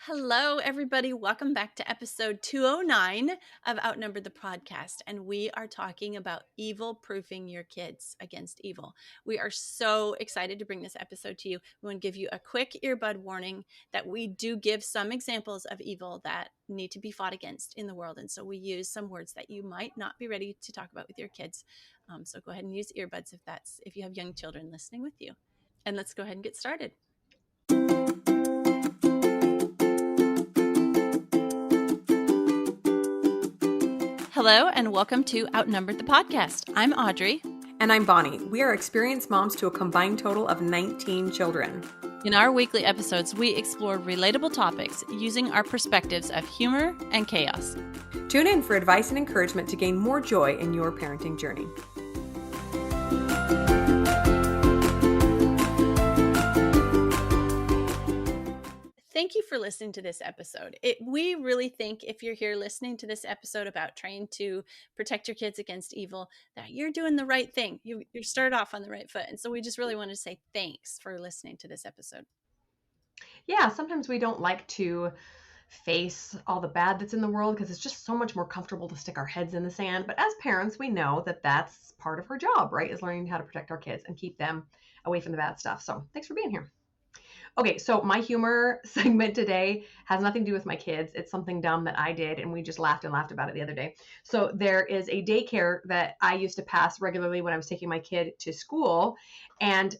Hello, everybody. Welcome back to episode 209 of Outnumbered the podcast. And we are talking about evil proofing your kids against evil. We are so excited to bring this episode to you. We want to give you a quick earbud warning that we do give some examples of evil that need to be fought against in the world. And so we use some words that you might not be ready to talk about with your kids. So go ahead and use earbuds if you have young children listening with you. And let's go ahead and get started. Hello, and welcome to Outnumbered the podcast. I'm Audrey. And I'm Bonnie. We are experienced moms to a combined total of 19 children. In our weekly episodes, we explore relatable topics using our perspectives of humor and chaos. Tune in for advice and encouragement to gain more joy in your parenting journey. Thank you for listening to this episode. We really think if you're here listening to this episode about trying to protect your kids against evil, that you're doing the right thing. You started off on the right foot. And so we just really want to say thanks for listening to this episode. Yeah, sometimes we don't like to face all the bad that's in the world because it's just so much more comfortable to stick our heads in the sand. But as parents, we know that that's part of our job, right? Is learning how to protect our kids and keep them away from the bad stuff. So thanks for being here. Okay, so my humor segment today has nothing to do with my kids. It's something dumb that I did, and we just laughed about it the other day. So there is a daycare that I used to pass regularly when I was taking my kid to school, and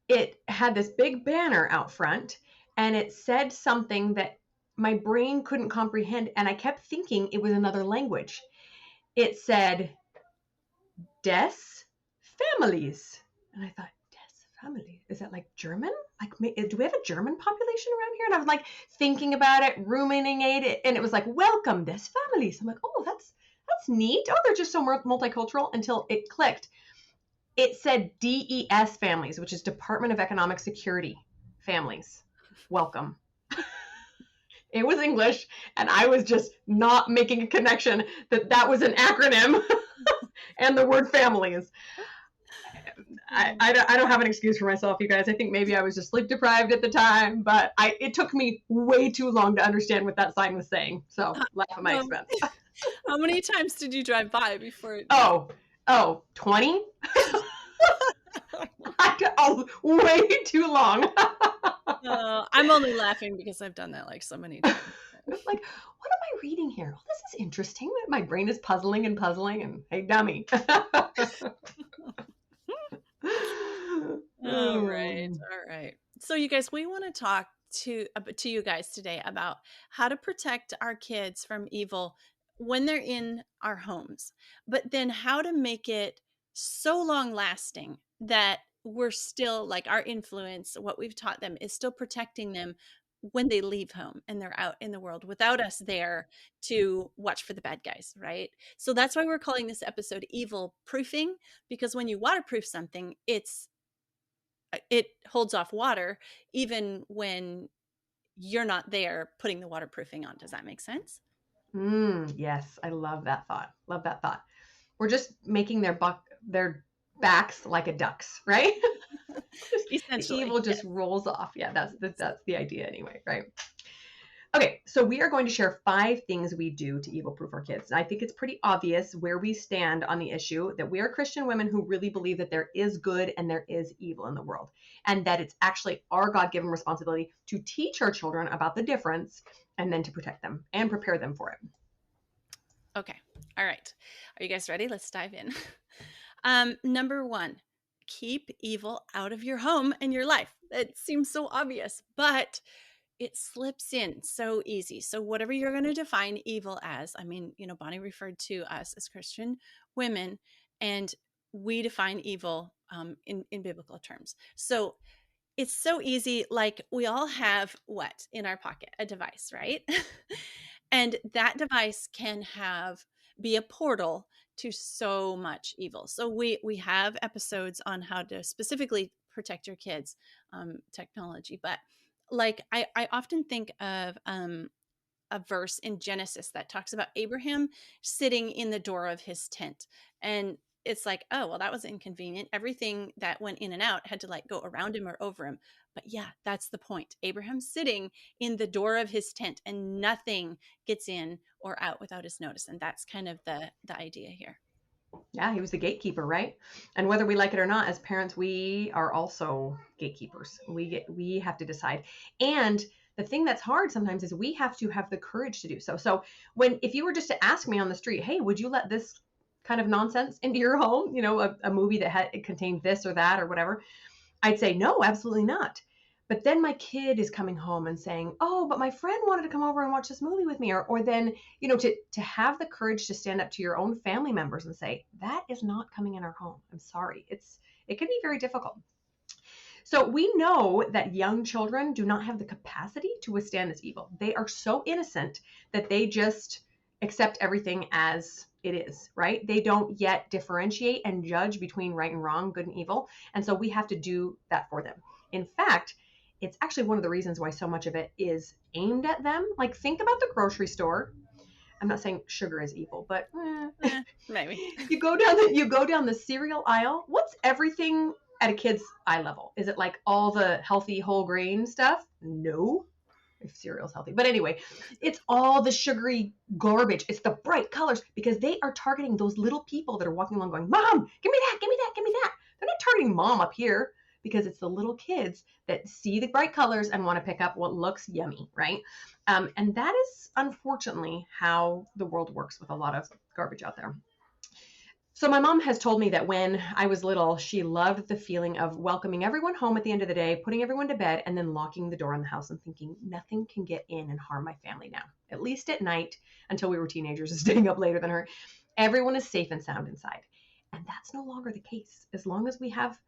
it had this big banner out front, and it said something that my brain couldn't comprehend, and I kept thinking it was another language. It said, Des Families, and I thought, family. Is that like German? Like, do we have a German population around here? And I was like thinking about it, ruminating it, and it was like, welcome this family. So I'm like, oh, that's neat. Oh, they're just so multicultural, until it clicked. It said DES families, which is Department of Economic Security families. Welcome. It was English, and I was just not making a connection that was an acronym and the word families. I don't have an excuse for myself, you guys. I think maybe I was just sleep deprived at the time, but it took me way too long to understand what that sign was saying. So laugh at my expense. How many times did you drive by before? 20? Way too long. I'm only laughing because I've done that like so many times. Like, what am I reading here? Oh, this is interesting. My brain is puzzling, and hey, dummy. All right. So you guys, we want to talk to you guys today about how to protect our kids from evil when they're in our homes, but then how to make it so long lasting that we're still, like, our influence, what we've taught them is still protecting them when they leave home and they're out in the world without us there to watch for the bad guys, right? So that's why we're calling this episode Evil Proofing, because when you waterproof something, it holds off water even when you're not there putting the waterproofing on. Does that make sense? Yes, I love that thought. We're just making their backs like a duck's, right? Essentially, evil just rolls off. Yeah, that's the idea anyway, right? Okay, so we are going to share 5 things we do to evil-proof our kids. And I think it's pretty obvious where we stand on the issue, that we are Christian women who really believe that there is good and there is evil in the world, and that it's actually our God-given responsibility to teach our children about the difference and then to protect them and prepare them for it. Okay. All right. Are you guys ready? Let's dive in. Number 1, keep evil out of your home and your life. It seems so obvious, but it slips in so easy. So whatever you're going to define evil as, Bonnie referred to us as Christian women, and we define evil in biblical terms. So it's so easy. Like, we all have what in our pocket? A device, right? And that device can be a portal to so much evil. So we have episodes on how to specifically protect your kids, technology, but like I often think of a verse in Genesis that talks about Abraham sitting in the door of his tent, and it's like, oh, well, that was inconvenient. Everything that went in and out had to, like, go around him or over him. But yeah, that's the point. Abraham's sitting in the door of his tent and nothing gets in or out without his notice. And that's kind of the idea here. Yeah, he was the gatekeeper, right? And whether we like it or not, as parents, we are also gatekeepers. We have to decide. And the thing that's hard sometimes is we have to have the courage to do so. So if you were just to ask me on the street, hey, would you let this kind of nonsense into your home? A movie that it contained this or that or whatever, I'd say no, absolutely not. But then my kid is coming home and saying, "Oh, but my friend wanted to come over and watch this movie with me," or then to have the courage to stand up to your own family members and say, "That is not coming in our home. I'm sorry." It can be very difficult. So we know that young children do not have the capacity to withstand this evil. They are so innocent that they just accept everything as it is, right? They don't yet differentiate and judge between right and wrong, good and evil. And so we have to do that for them. In fact, it's actually one of the reasons why so much of it is aimed at them. Like, think about the grocery store. I'm not saying sugar is evil, but Maybe. you go down the cereal aisle. What's everything at a kid's eye level? Is it like all the healthy whole grain stuff? No. If cereal's healthy. But anyway, it's all the sugary garbage. It's the bright colors because they are targeting those little people that are walking along going, "Mom, give me that, give me that, give me that." They're not targeting mom up here because it's the little kids that see the bright colors and want to pick up what looks yummy, right? And that is unfortunately how the world works with a lot of garbage out there. So my mom has told me that when I was little, she loved the feeling of welcoming everyone home at the end of the day, putting everyone to bed, and then locking the door in the house and thinking nothing can get in and harm my family now, at least at night until we were teenagers and staying up later than her. Everyone is safe and sound inside. And that's no longer the case. As long as we have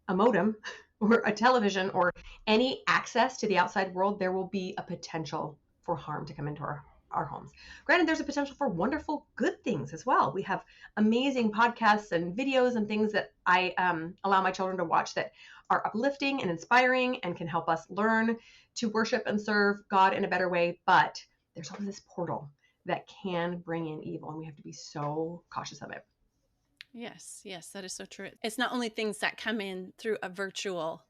a modem or a television or any access to the outside world, there will be a potential for harm to come into our homes. Granted, there's a potential for wonderful, good things as well. We have amazing podcasts and videos and things that I allow my children to watch that are uplifting and inspiring and can help us learn to worship and serve God in a better way. But there's always this portal that can bring in evil, and we have to be so cautious of it. Yes, yes, that is so true. It's not only things that come in through a virtual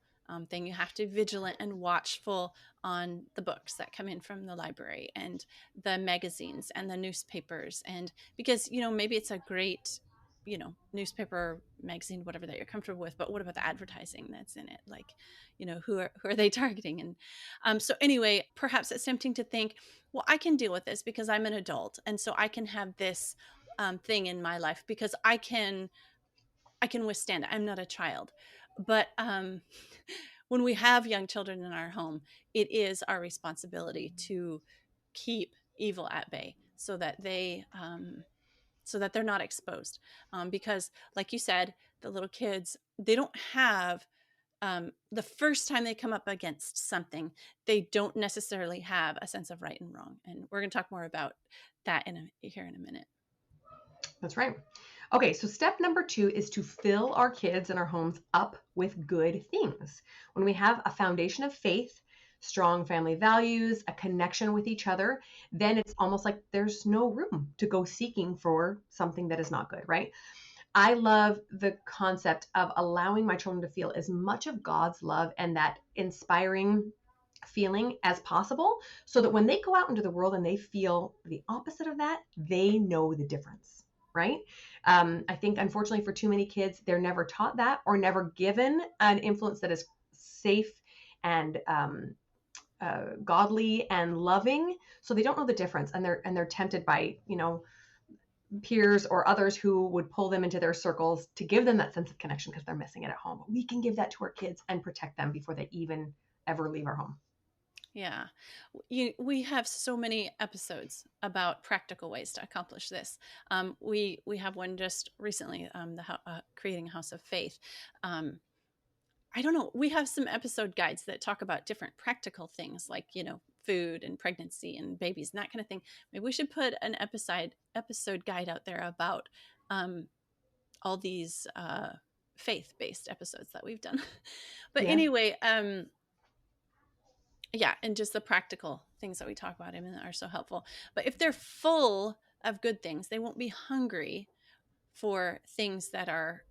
thing. You have to be vigilant and watchful on the books that come in from the library and the magazines and the newspapers. And because, maybe it's a great, newspaper, magazine, whatever that you're comfortable with, but what about the advertising that's in it? Like, who are they targeting? And so anyway, perhaps it's tempting to think, well, I can deal with this because I'm an adult. And so I can have this thing in my life because I can withstand it. I'm not a child. But when we have young children in our home, it is our responsibility to keep evil at bay so that they're not exposed. Because, like you said, the little kids, they don't have the first time they come up against something, they don't necessarily have a sense of right and wrong. And we're going to talk more about that here in a minute. That's right. Okay, so step number 2 is to fill our kids and our homes up with good things. When we have a foundation of faith, strong family values, a connection with each other, then it's almost like there's no room to go seeking for something that is not good, right? I love the concept of allowing my children to feel as much of God's love and that inspiring feeling as possible so that when they go out into the world and they feel the opposite of that, they know the difference, right? I think unfortunately for too many kids, they're never taught that or never given an influence that is safe and godly and loving, so they don't know the difference, and they're tempted by peers or others who would pull them into their circles to give them that sense of connection because they're missing it at home. But we can give that to our kids and protect them before they even ever leave our home. Yeah. We have so many episodes about practical ways to accomplish this. We have one just recently, creating a house of faith. I don't know. We have some episode guides that talk about different practical things like, food and pregnancy and babies and that kind of thing. Maybe we should put an episode guide out there about all these faith-based episodes that we've done. But Yeah. anyway, yeah, and just the practical things that we talk about in are so helpful. But if they're full of good things, they won't be hungry for things that are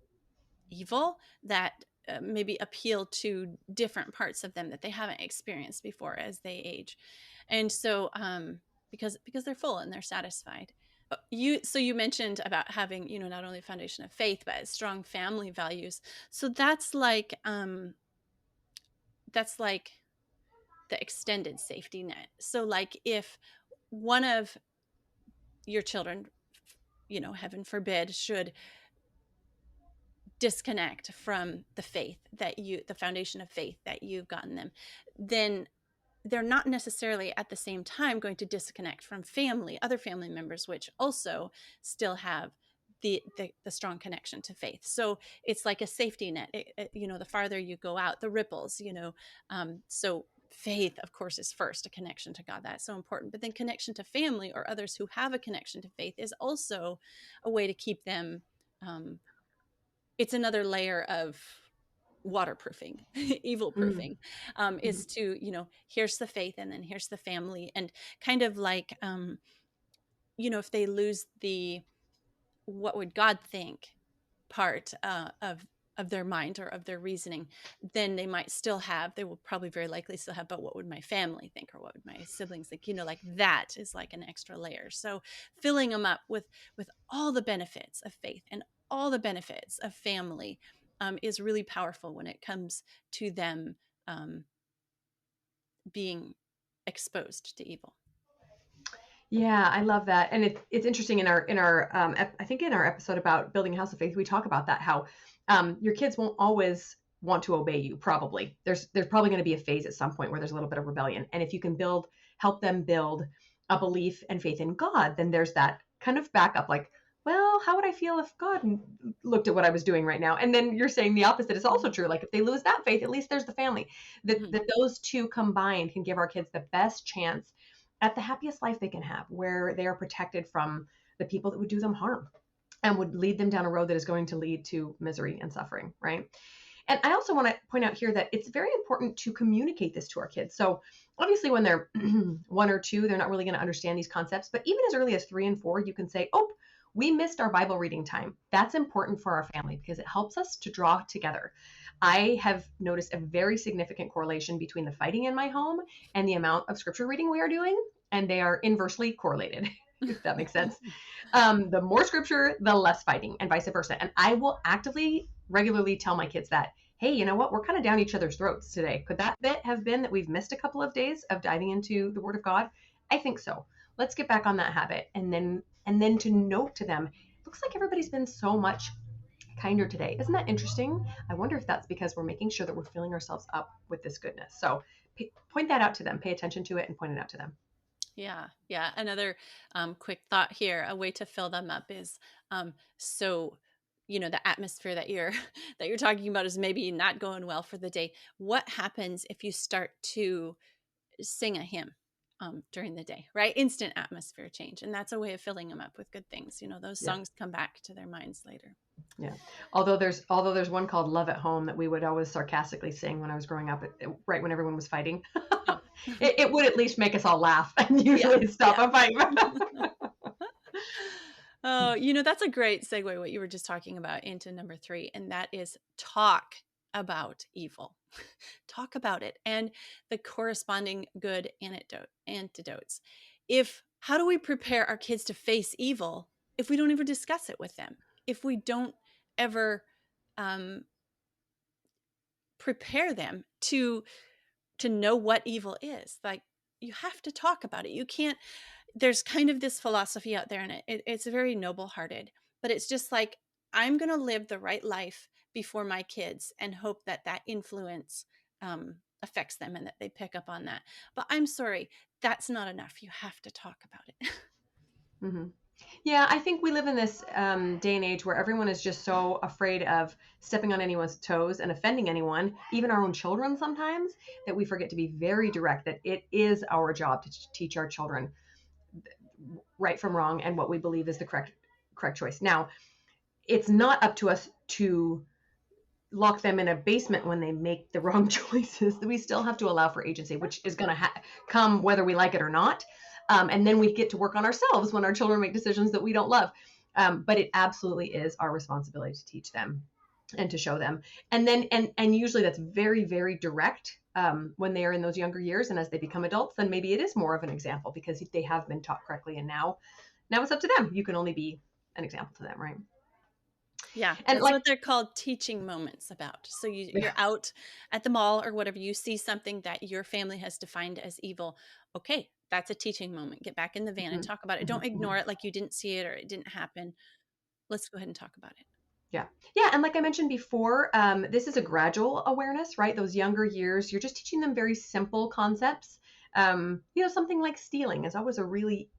evil, that maybe appeal to different parts of them that they haven't experienced before as they age. And so because they're full and they're satisfied. You mentioned about having, not only a foundation of faith but strong family values. So that's like the extended safety net. So like if one of your children, heaven forbid, should disconnect from the foundation of faith that you've gotten them, then they're not necessarily at the same time going to disconnect from other family members, which also still have the strong connection to faith. So it's like a safety net. The farther you go out, the ripples. So faith, of course, is first, a connection to God. That's so important. But then connection to family or others who have a connection to faith is also a way to keep them. It's another layer of waterproofing, evil Mm-hmm. proofing, is to, here's the faith and then here's the family. And kind of like, if they lose the what would God think part of their mind or of their reasoning, then they will probably very likely still have, but what would my family think, or what would my siblings think? Like that is like an extra layer. So filling them up with all the benefits of faith and all the benefits of family is really powerful when it comes to them um, being exposed to evil. Yeah, I love that. And it's interesting in our I think in our episode about building a house of faith, we talk about that, how your kids won't always want to obey you. Probably there's probably going to be a phase at some point where there's a little bit of rebellion. And if you can help them build a belief and faith in God, then there's that kind of backup, like, well, how would I feel if God looked at what I was doing right now? And then you're saying the opposite is also true. Like if they lose that faith, at least there's the family. That Mm-hmm. that those two combined can give our kids the best chance at the happiest life they can have, where they are protected from the people that would do them harm and would lead them down a road that is going to lead to misery and suffering, right? And I also want to point out here that it's very important to communicate this to our kids. So obviously when they're 1 or 2, they're not really going to understand these concepts, but even as early as 3 and 4, you can say, oh, we missed our Bible reading time. That's important for our family because it helps us to draw together. I have noticed a very significant correlation between the fighting in my home and the amount of scripture reading we are doing, and they are inversely correlated, if that makes sense. The more scripture, the less fighting, and vice versa. And I will actively, regularly tell my kids that, hey, you know what? We're kind of down each other's throats today. Could that bit have been that we've missed a couple of days of diving into the Word of God? I think so. Let's get back on that habit. And then to note to them, looks like everybody's been so much kinder today. Isn't that interesting? I wonder if that's because we're making sure that we're filling ourselves up with this goodness. So point that out to them, pay attention to it, and point it out to them. Yeah, yeah. Another quick thought here: a way to fill them up is so the atmosphere that you're that you're talking about is maybe not going well for the day. What happens if you start to sing a hymn during the day? Right, instant atmosphere change, and that's a way of filling them up with good things. Those Yeah. songs come back to their minds later. Yeah. Although there's one called Love at Home that we would always sarcastically sing when I was growing up, right when everyone was fighting. Oh. It would at least make us all laugh and Yeah, usually stop yeah. a fight. Oh, that's a great segue, what you were just talking about, into number 3, and that is talk about evil. Talk about it and the corresponding good antidotes. How do we prepare our kids to face evil if we don't ever discuss it with them? If we don't ever um, prepare them to know what evil is? Like, you have to talk about it. You can't. There's kind of this philosophy out there, and it's very noble-hearted, but it's just like, I'm going to live the right life before my kids and hope that that influence affects them and that they pick up on that. But I'm sorry, that's not enough. You have to talk about it. Mm-hmm. Yeah, I think we live in this day and age where everyone is just so afraid of stepping on anyone's toes and offending anyone, even our own children sometimes, that we forget to be very direct, that it is our job to teach our children right from wrong and what we believe is the correct choice. Now, it's not up to us to lock them in a basement when they make the wrong choices. We still have to allow for agency, which is going to come whether we like it or not. And then we get to work on ourselves when our children make decisions that we don't love. But it absolutely is our responsibility to teach them and to show them. And then, and usually that's very, very direct when they are in those younger years. And as they become adults, then maybe it is more of an example because they have been taught correctly. And now it's up to them. You can only be an example to them, right? Yeah, And that's like, what they're called teaching moments about. So you're out at the mall or whatever, you see something that your family has defined as evil. Okay, that's a teaching moment. Get back in the van and mhm, talk about it. mhm, Don't ignore mhm. it like you didn't see it or it didn't happen. Let's go ahead and talk about it. Yeah. Yeah. And like I mentioned before, this is a gradual awareness, right? Those younger years, you're just teaching them very simple concepts. Something like stealing is always a really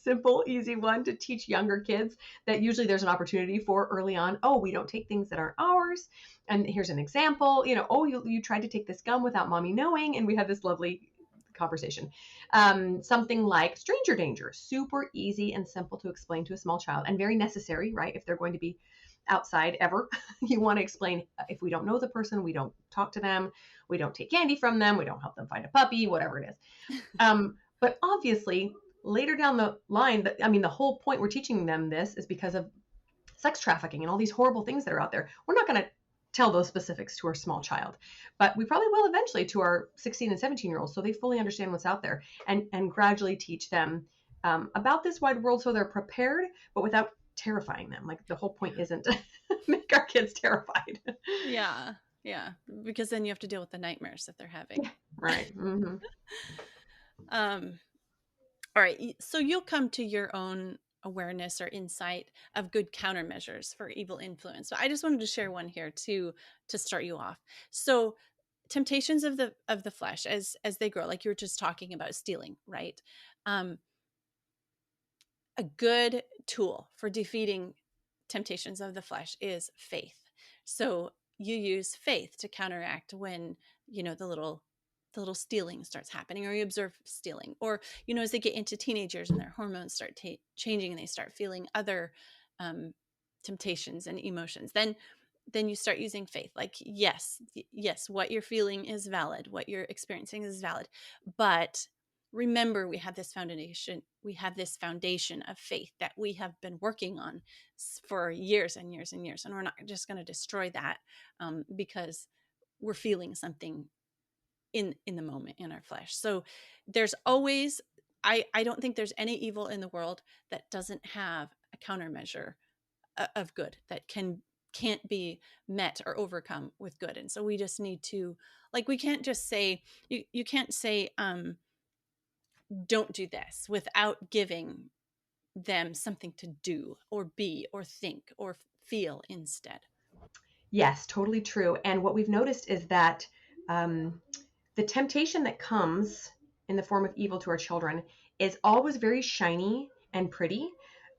simple, easy one to teach younger kids that usually there's an opportunity for early on. Oh, we don't take things that aren't ours. And here's an example, oh, you tried to take this gum without mommy knowing. And we had this lovely conversation. Something like stranger danger, super easy and simple to explain to a small child and very necessary, right? If they're going to be outside ever, you want to explain if we don't know the person, we don't talk to them, we don't take candy from them, we don't help them find a puppy, whatever it is. But obviously, later down the line, the whole point we're teaching them this is because of sex trafficking and all these horrible things that are out there. We're not going to tell those specifics to our small child, but we probably will eventually to our 16 and 17-year-olds so they fully understand what's out there and gradually teach them about this wide world so they're prepared, but without terrifying them. Like the whole point isn't to make our kids terrified. Yeah, yeah, because then you have to deal with the nightmares that they're having. Right. Mm-hmm. um, all right, so you'll come to your own awareness or insight of good countermeasures for evil influence. So I just wanted to share one here to start you off. So temptations of the flesh as they grow, like you were just talking about stealing, right? Um, a good tool for defeating temptations of the flesh is faith. So you use faith to counteract when the little stealing starts happening, or you observe stealing, or as they get into teenagers and their hormones start changing and they start feeling other um, temptations and emotions, then you start using faith. Like, yes, what you're feeling is valid, what you're experiencing is valid, but remember, we have this foundation of faith that we have been working on for years and years and years, and we're not just going to destroy that because we're feeling something in the moment in our flesh. So there's always, I don't think there's any evil in the world that doesn't have a countermeasure of good that can't be met or overcome with good. And so we just need to, like, we can't just say, you can't say don't do this without giving them something to do or be or think or feel instead. Yes, totally true. And what we've noticed is that um, the temptation that comes in the form of evil to our children is always very shiny and pretty,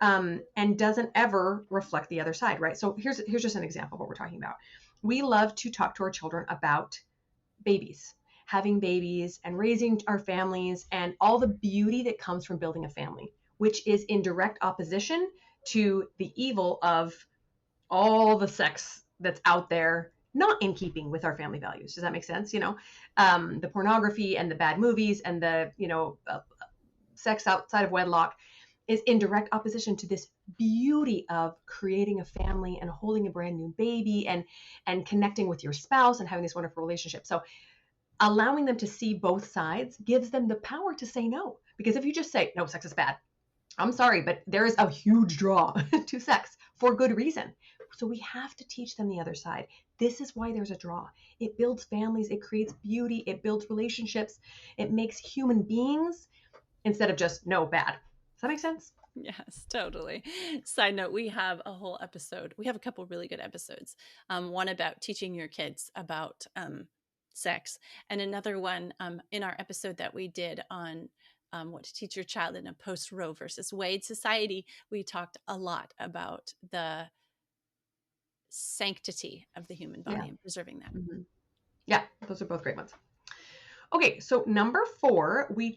and doesn't ever reflect the other side, right? So here's just an example of what we're talking about. We love to talk to our children about babies, having babies and raising our families and all the beauty that comes from building a family, which is in direct opposition to the evil of all the sex that's out there, not in keeping with our family values. Does that make sense? The pornography and the bad movies and the sex outside of wedlock is in direct opposition to this beauty of creating a family and holding a brand new baby and connecting with your spouse and having this wonderful relationship. So allowing them to see both sides gives them the power to say no. Because if you just say no, sex is bad, I'm sorry, but there is a huge draw to sex for good reason. So we have to teach them the other side. This is why there's a draw. It builds families, it creates beauty, it builds relationships, it makes human beings instead of just no, bad. Does that make sense? Yes, totally. Side note, we have a whole episode. We have a couple really good episodes. One about teaching your kids about sex, and another one in our episode that we did on what to teach your child in a post Roe versus Wade society. We talked a lot about the sanctity of the human Yeah. body and preserving that. Mm-hmm. Yeah, those are both great ones. Okay, so number 4, we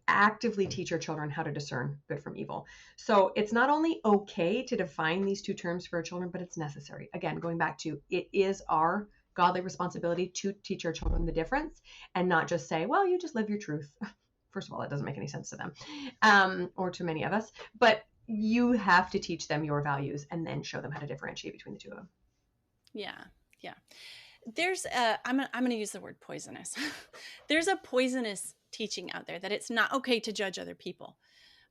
actively teach our children how to discern good from evil. So it's not only okay to define these two terms for our children, but it's necessary. Again, going back to it is our godly responsibility to teach our children the difference and not just say, well, you just live your truth. First of all, that doesn't make any sense to them or to many of us, but you have to teach them your values and then show them how to differentiate between the two of them. Yeah. Yeah. There's a, I'm gonna use the word poisonous. There's a poisonous teaching out there that it's not okay to judge other people.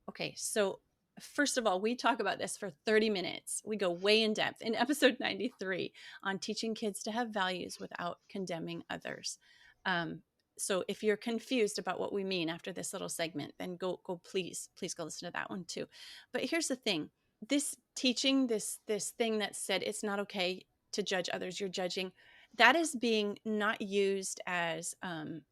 Okay, so first of all, we talk about this for 30 minutes. We go way in depth in episode 93 on teaching kids to have values without condemning others. Um, so if you're confused about what we mean after this little segment, then please go listen to that one too. But here's the thing: this teaching, this thing that said it's not okay to judge others, you're judging. That is being not used as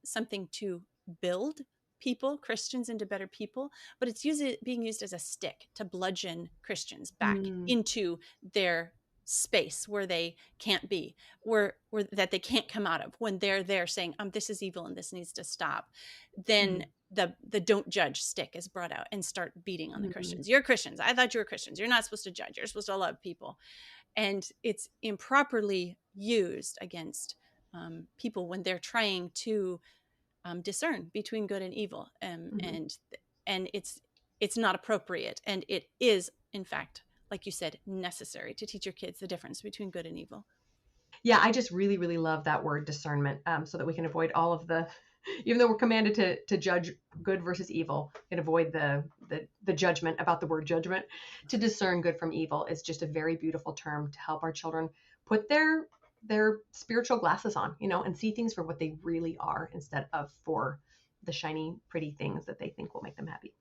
something to build people, Christians, into better people, but it's being used as a stick to bludgeon Christians back Mm, into their space where they can't be, where that they can't come out of when they're there saying, this is evil and this needs to stop. Then mm, the don't judge stick is brought out and start beating on the mm, Christians. You're Christians. I thought you were Christians. You're not supposed to judge. You're supposed to love people. And it's improperly used against people when they're trying to discern between good and evil, mm. and it's not appropriate, and it is, in fact, like you said, necessary to teach your kids the difference between good and evil. Yeah, I just really, really love that word discernment, so that we can avoid all of the, even though we're commanded to judge good versus evil, and avoid the judgment about the word judgment. To discern good from evil is just a very beautiful term to help our children put their spiritual glasses on, and see things for what they really are instead of for the shiny, pretty things that they think will make them happy.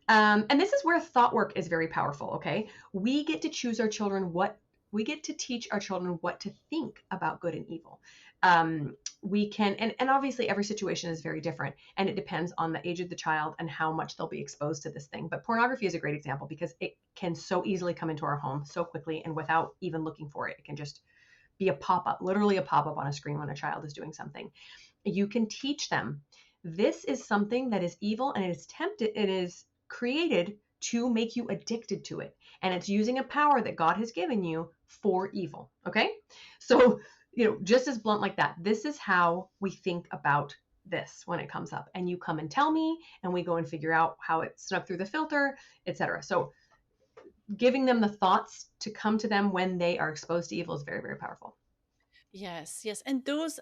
And this is where thought work is very powerful. Okay, we get to choose our children what we get to teach our children what to think about good and evil. We can, and obviously every situation is very different, and it depends on the age of the child and how much they'll be exposed to this thing. But pornography is a great example because it can so easily come into our home so quickly and without even looking for it. It can just be a pop up, literally a pop up on a screen when a child is doing something. You can teach them this is something that is evil, and it is created to make you addicted to it. And it's using a power that God has given you for evil. Okay. So, just as blunt like that, this is how we think about this when it comes up. And you come and tell me, and we go and figure out how it snuck through the filter, etc. So, giving them the thoughts to come to them when they are exposed to evil is very, very powerful. Yes, yes. And those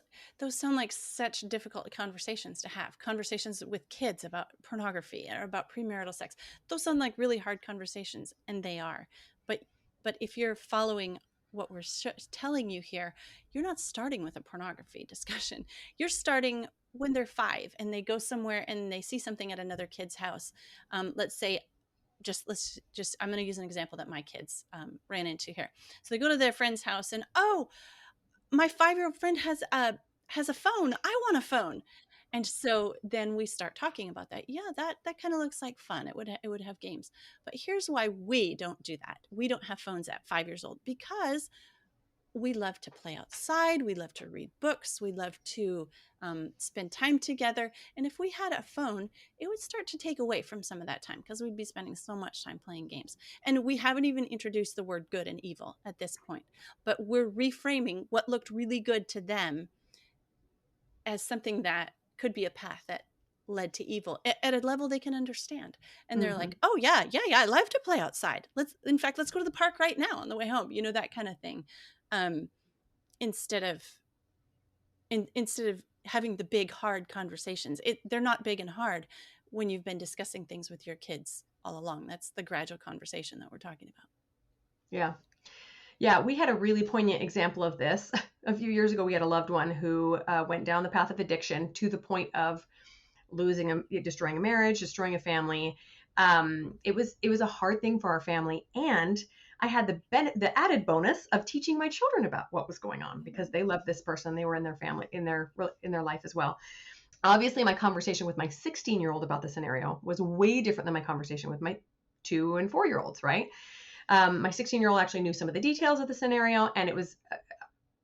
sound like such difficult conversations to have. Conversations with kids about pornography or about premarital sex. Those sound like really hard conversations, and they are. But but if you're following what we're telling you here, you're not starting with a pornography discussion. You're starting when they're 5 and they go somewhere and they see something at another kid's house. Let's say let's just I'm going to use an example that my kids ran into here. So they go to their friend's house and, oh, my 5-year-old friend has a phone. I want a phone. And so then we start talking about that. Yeah, that kind of looks like fun. It would have games. But here's why we don't do that. We don't have phones at 5 years old because we love to play outside. We love to read books. We love to spend time together. And if we had a phone, it would start to take away from some of that time because we'd be spending so much time playing games. And we haven't even introduced the word good and evil at this point, but we're reframing what looked really good to them as something that could be a path that led to evil at a level they can understand. And they're Mm-hmm. like, oh yeah, yeah, yeah, I love to play outside. In fact, let's go to the park right now on the way home, that kind of thing. Um, instead of instead of having the big hard conversations, they're not big and hard when you've been discussing things with your kids all along. That's the gradual conversation that we're talking about. Yeah. Yeah, we had a really poignant example of this. A few years ago, we had a loved one who went down the path of addiction to the point of destroying a marriage, destroying a family. It was a hard thing for our family, and I had the added bonus of teaching my children about what was going on because they loved this person. They were in their family, in their life as well. Obviously, my conversation with my 16-year-old about the scenario was way different than my conversation with my 2 and 4-year-olds, right? My 16-year-old actually knew some of the details of the scenario, and it was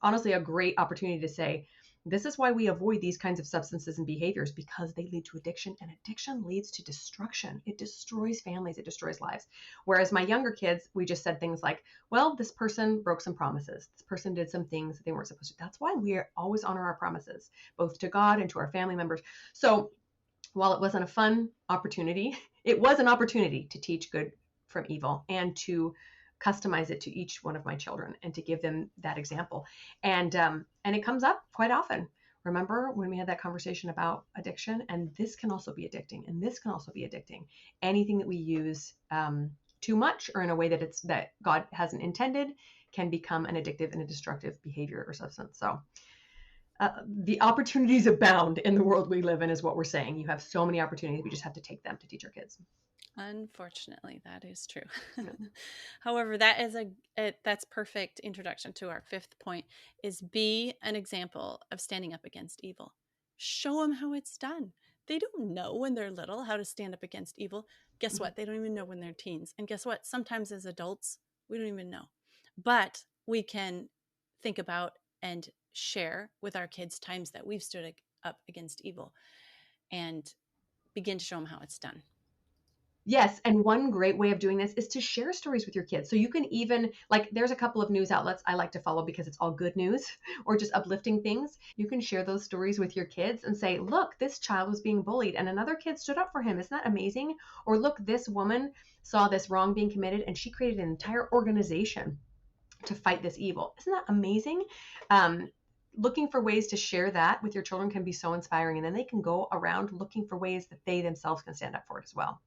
honestly a great opportunity to say, this is why we avoid these kinds of substances and behaviors, because they lead to addiction, and addiction leads to destruction. It destroys families, it destroys lives. Whereas my younger kids, we just said things like, well, this person broke some promises. This person did some things that they weren't supposed to. That's why we always honor our promises, both to God and to our family members. So while it wasn't a fun opportunity, it was an opportunity to teach good from evil and to customize it to each one of my children and to give them that example. And it comes up quite often. Remember when we had that conversation about addiction? And this can also be addicting, and this can also be addicting. Anything that we use too much or in a way that God hasn't intended can become an addictive and a destructive behavior or substance. So the opportunities abound in the world we live in is what we're saying. You have so many opportunities. We just have to take them to teach our kids. Unfortunately, that is true. Yeah. However, that's perfect introduction to our fifth point is be an example of standing up against evil. Show them how it's done. They don't know when they're little how to stand up against evil. Guess what? They don't even know when they're teens. And guess what? Sometimes as adults, we don't even know. But we can think about and share with our kids times that we've stood up against evil and begin to show them how it's done. Yes, and one great way of doing this is to share stories with your kids. So you can even, like, there's a couple of news outlets I like to follow because it's all good news or just uplifting things. You can share those stories with your kids and say, look, this child was being bullied and another kid stood up for him. Isn't that amazing? Or look, this woman saw this wrong being committed and she created an entire organization to fight this evil. Isn't that amazing? Looking for ways to share that with your children can be so inspiring. And then they can go around looking for ways that they themselves can stand up for it as well.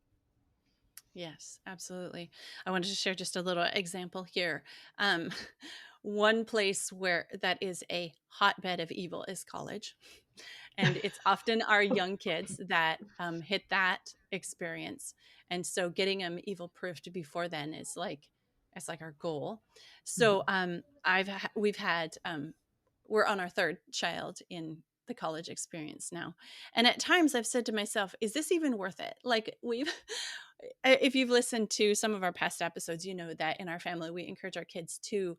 Yes, absolutely. I wanted to share just a little example here. Um, one place where that is a hotbed of evil is college. And it's often our young kids that hit that experience. And so getting them evil proofed before then is like, it's like our goal. So we've had, we're on our third child in the college experience now. And at times I've said to myself, is this even worth it? Like if you've listened to some of our past episodes, you know that in our family, we encourage our kids to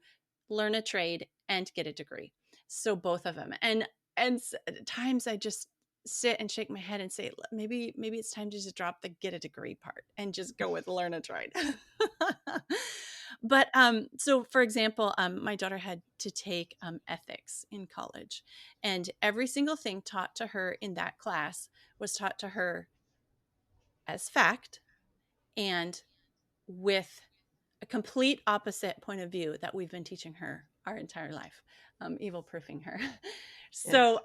learn a trade and get a degree. So both of them. And at times I just sit and shake my head and say, maybe it's time to just drop the get a degree part and just go with learn a trade. But so for example, my daughter had to take ethics in college, and every single thing taught to her in that class was taught to her as fact and with a complete opposite point of view that we've been teaching her our entire life, evil proofing her. Yes. So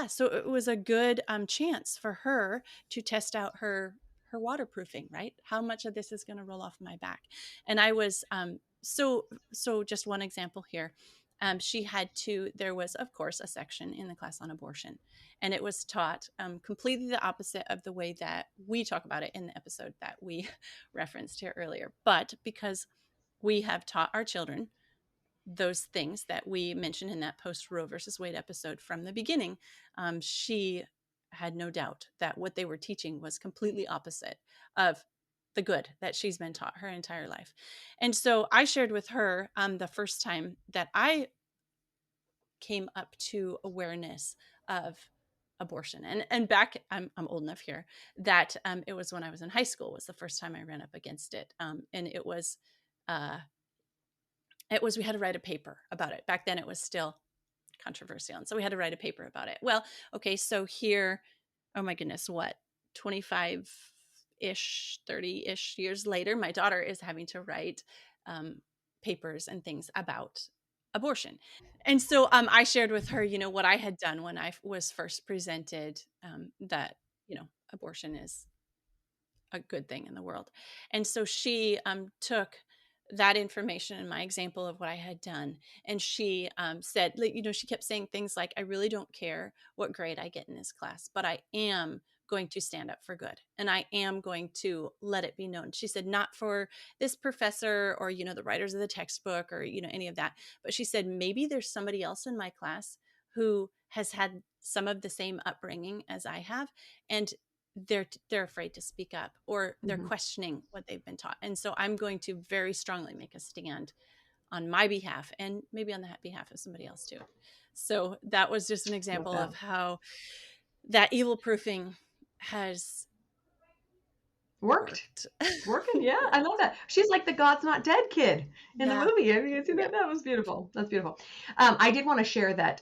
so it was a good chance for her to test out her waterproofing, right? How much of this is going to roll off my back? And I was so just one example here. She had to, there was, of course, a section in the class on abortion. And it was taught completely the opposite of the way that we talk about it in the episode that we referenced here earlier. But because we have taught our children those things that we mentioned in that post Roe versus Wade episode from the beginning, she had no doubt that what they were teaching was completely opposite of the good that she's been taught her entire life. And so I shared with her the first time that I came up to awareness of abortion. And back, I'm old enough here that it was when I was in high school was the first time I ran up against it. And it was we had to write a paper about it. Back then it was still controversial. And so we had to write a paper about it. Well, okay, so here, oh my goodness, what, 25-ish, 30-ish years later, my daughter is having to write papers and things about abortion. And so I shared with her, what I had done when I was first presented that, abortion is a good thing in the world. And so she took that information and my example of what I had done. And she said, she kept saying things like, I really don't care what grade I get in this class, but I am going to stand up for good. And I am going to let it be known. She said, not for this professor or, the writers of the textbook or, any of that. But she said, maybe there's somebody else in my class who has had some of the same upbringing as I have. And they're afraid to speak up or they're questioning what they've been taught. And so I'm going to very strongly make a stand on my behalf and maybe on the behalf of somebody else too. So that was just an example of how that evil proofing has worked. Working. Yeah. I love that. She's like the God's Not Dead kid in the movie. Have you seen that? That was beautiful. That's beautiful. I did want to share that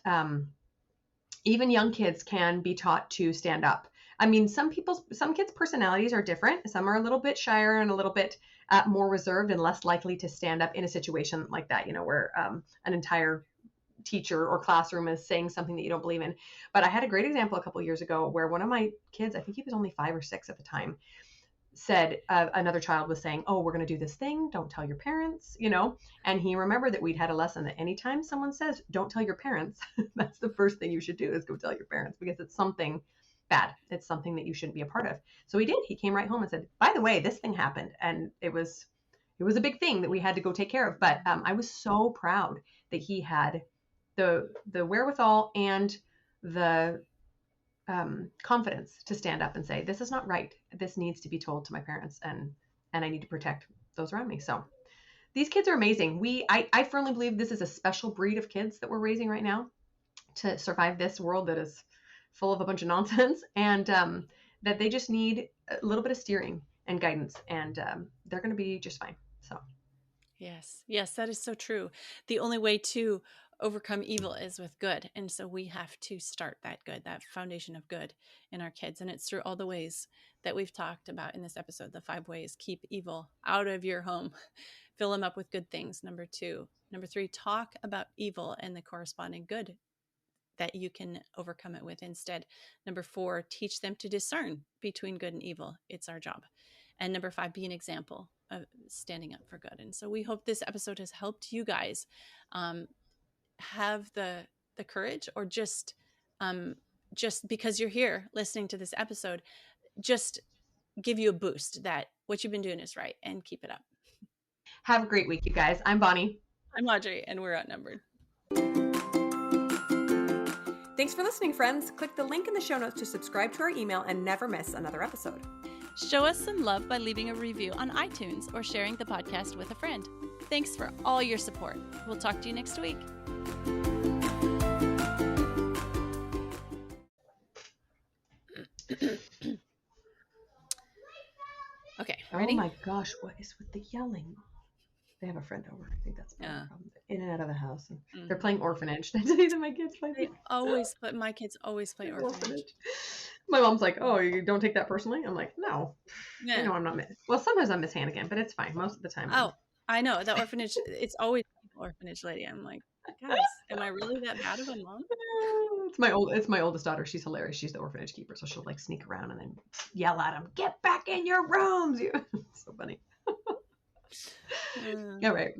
even young kids can be taught to stand up. I mean, some kids' personalities are different. Some are a little bit shyer and a little bit more reserved and less likely to stand up in a situation like that, where an entire teacher or classroom is saying something that you don't believe in. But I had a great example a couple of years ago where one of my kids, I think he was only 5 or 6 at the time, said another child was saying, oh, we're going to do this thing, don't tell your parents, and he remembered that we'd had a lesson that anytime someone says don't tell your parents, that's the first thing you should do is go tell your parents, because it's something bad, it's something that you shouldn't be a part of. So he did. He came right home and said, by the way, this thing happened, and it was a big thing that we had to go take care of. But I was so proud that he had the wherewithal and the confidence to stand up and say, this is not right. This needs to be told to my parents, and I need to protect those around me. So these kids are amazing. I firmly believe this is a special breed of kids that we're raising right now to survive this world that is full of a bunch of nonsense, and that they just need a little bit of steering and guidance, and they're going to be just fine. So Yes, that is so true. The only way to overcome evil is with good. And so we have to start that good, that foundation of good in our kids. And it's through all the ways that we've talked about in this episode, the 5 ways: keep evil out of your home, fill them up with good things. Number 2. Number 3, talk about evil and the corresponding good that you can overcome it with instead. Number 4, teach them to discern between good and evil. It's our job. And number 5, be an example of standing up for good. And so we hope this episode has helped you guys have the courage, or just because you're here listening to this episode, just give you a boost that what you've been doing is right, and keep it up. have a great week, you guys. I'm Bonnie. I'm Audrey, and we're Outnumbered. Thanks for listening, friends. Click the link in the show notes to subscribe to our email and never miss another episode. Show us some love by leaving a review on iTunes or sharing the podcast with a friend. Thanks for all your support. We'll talk to you next week. Okay, ready? Oh my gosh, what is with the yelling? They have a friend over. I think that's the problem. In and out of the house. And they're playing orphanage. That's either my kids play. My kids always play orphanage. My mom's like, oh, you don't take that personally? I'm like, no. Yeah. I'm not well, sometimes I'm Miss Hannigan, but it's fine. Most of the time. Oh, I know. The orphanage, it's always orphanage lady. I'm like, guys, am I really that bad of a mom? It's my oldest daughter. She's hilarious. She's the orphanage keeper. So she'll like sneak around and then yell at them, get back in your rooms. It's so funny. Yeah, right.